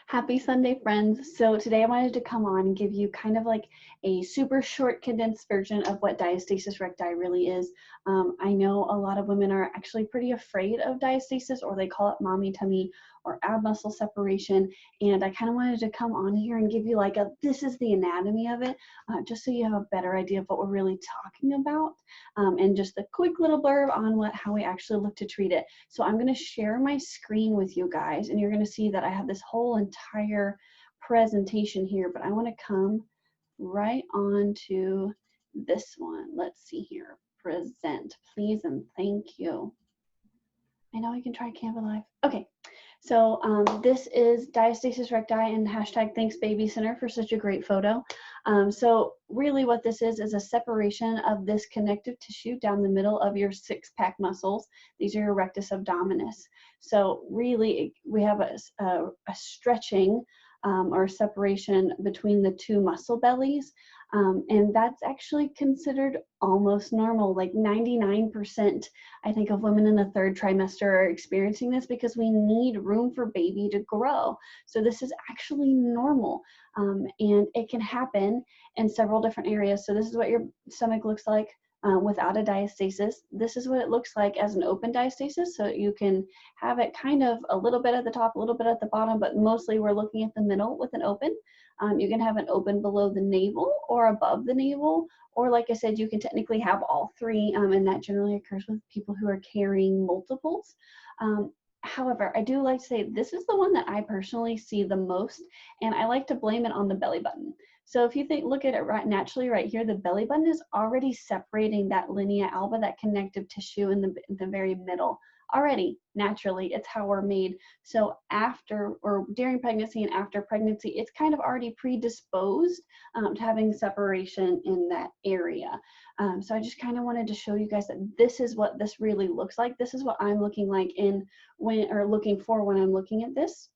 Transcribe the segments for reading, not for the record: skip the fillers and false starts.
Happy Sunday, friends. So today I wanted to come on and give you kind of like a super short condensed version of what diastasis recti really is. I know a lot of women are actually pretty afraid of diastasis, or they call it mommy tummy or ab muscle separation. And I kind of wanted to come on here and give you like this is the anatomy of it, just so you have a better idea of what we're really talking about, and just a quick little blurb on how we actually look to treat it. So I'm going to share my screen with you guys, and you're going to see that I have this whole entire presentation here, but I want to come right on to this one. Let's see here. Present, please, and thank you. I know I can try Canva Live. Okay, so this is Diastasis recti, and hashtag thanks Baby Center for such a great photo. So really what this is a separation of this connective tissue down the middle of your six-pack muscles. These are your rectus abdominis. So really we have a stretching or separation between the two muscle bellies. And that's actually considered almost normal. Like 99%, I think, of women in the third trimester are experiencing this because we need room for baby to grow. So this is actually normal, and it can happen in several different areas. So this is what your stomach looks like without a diastasis. This is what it looks like as an open diastasis. So you can have it kind of a little bit at the top, a little bit at the bottom, but mostly we're looking at the middle with an open. You can have an open below the navel or above the navel, or like I said, you can technically have all three, and that generally occurs with people who are carrying multiples. However, I do like to say this is the one that I personally see the most, and I like to blame it on the belly button. So if you look at it right naturally right here, the belly button is already separating that linea alba, that connective tissue in the very middle. Already, naturally, it's how we're made. So after or during pregnancy and after pregnancy, it's kind of already predisposed to having separation in that area. So I just kind of wanted to show you guys that this is what this really looks like. This is what I'm looking like looking for when I'm looking at this.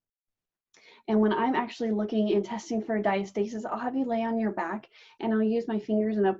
And when I'm actually looking and testing for diastasis, I'll have you lay on your back, and I'll use my fingers and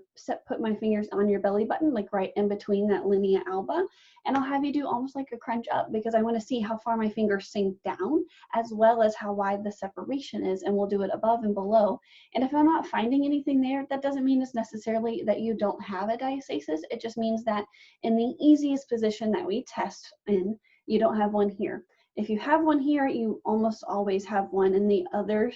put my fingers on your belly button, like right in between that linea alba. And I'll have you do almost like a crunch up, because I want to see how far my fingers sink down, as well as how wide the separation is. And we'll do it above and below. And if I'm not finding anything there, that doesn't mean it's necessarily that you don't have a diastasis. It just means that in the easiest position that we test in, you don't have one here. If you have one here, you almost always have one in the other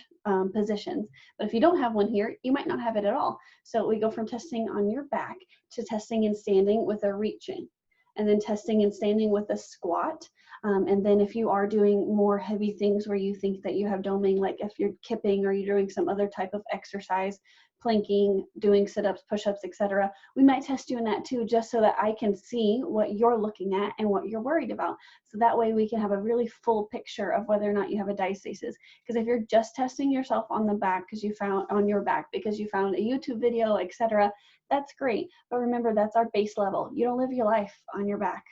positions. But if you don't have one here, you might not have it at all. So we go from testing on your back to testing and standing with a reaching, and then testing and standing with a squat. And then if you are doing more heavy things where you think that you have doming, like if you're kipping or you're doing some other type of exercise, planking, doing sit-ups, push-ups, etc., we might test you in that too, just so that I can see what you're looking at and what you're worried about. So that way we can have a really full picture of whether or not you have a diastasis. Because if you're just testing yourself on the back because you found a YouTube video, etc., that's great. But remember, that's our base level. You don't live your life on your back.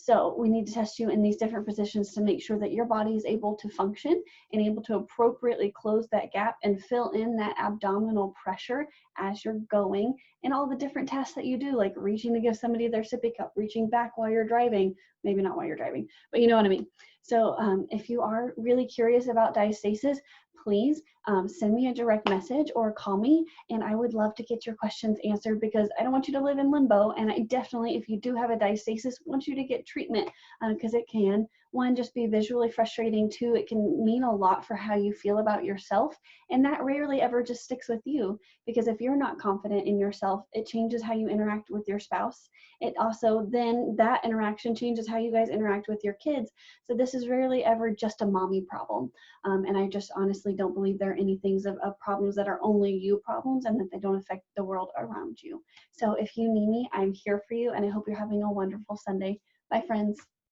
So we need to test you in these different positions to make sure that your body is able to function and able to appropriately close that gap and fill in that abdominal pressure as you're going, and all the different tests that you do, like reaching to give somebody their sippy cup, reaching back while you're driving, maybe not while you're driving, but you know what I mean. So if you are really curious about diastasis, please send me a direct message or call me, and I would love to get your questions answered, because I don't want you to live in limbo. And I definitely, if you do have a diastasis, want you to get treatment, because it can, one, just be visually frustrating. Two, it can mean a lot for how you feel about yourself, and that rarely ever just sticks with you, because if you're not confident in yourself, it changes how you interact with your spouse. It also, then that interaction changes how you guys interact with your kids. So this is rarely ever just a mommy problem. And I just honestly don't believe there are any things of problems that are only you problems, and that they don't affect the world around you. So if you need me, I'm here for you, and I hope you're having a wonderful Sunday. Bye, friends.